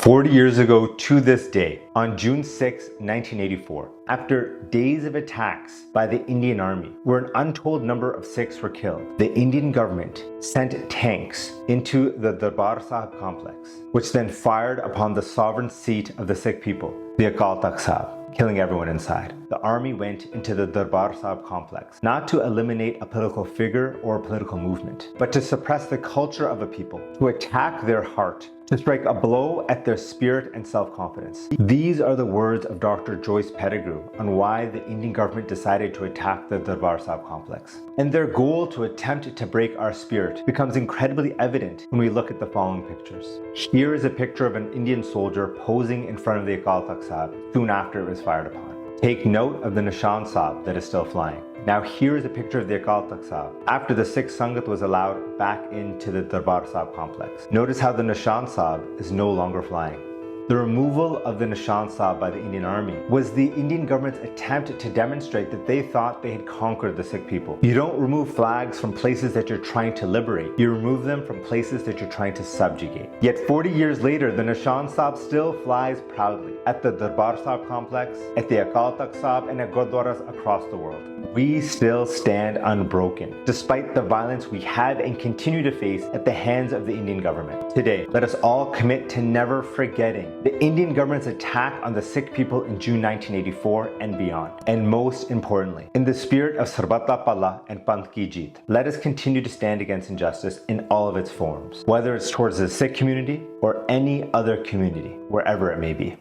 40 years ago to this day, on June 6, 1984, after days of attacks by the Indian Army, where an untold number of Sikhs were killed, the Indian government sent tanks into the Darbar Sahib complex, which then fired upon the sovereign seat of the Sikh people, the Akal Takht Sahib, killing everyone inside. The army went into the Darbar Sahib complex, not to eliminate a political figure or a political movement, but to suppress the culture of a people, to attack their heart, to strike a blow at their spirit and self-confidence. These are the words of Dr. Joyce Pettigrew on why the Indian government decided to attack the Darbar Sahib complex. And their goal to attempt to break our spirit becomes incredibly evident when we look at the following pictures. Here is a picture of an Indian soldier posing in front of the Akal Takht Sahib soon after it was fired upon. Take note of the Nishan Sahib that is still flying. Now here is a picture of the Akal Takht Sahib after the Sikh Sangat was allowed back into the Darbar Sahib complex. Notice how the Nishan Sahib is no longer flying. The removal of the Nishan Sahib by the Indian Army was the Indian government's attempt to demonstrate that they thought they had conquered the Sikh people. You don't remove flags from places that you're trying to liberate. You remove them from places that you're trying to subjugate. Yet 40 years later, the Nishan Sahib still flies proudly at the Darbar Sahib complex, at the Akal Takht Sahib, and at gurdwaras across the world. We still stand unbroken, despite the violence we have and continue to face at the hands of the Indian government. Today, let us all commit to never forgetting the Indian government's attack on the Sikh people in June 1984 and beyond. And most importantly, in the spirit of Sarbata Palla and Panth Ki Jeet, let us continue to stand against injustice in all of its forms, whether it's towards the Sikh community or any other community, wherever it may be.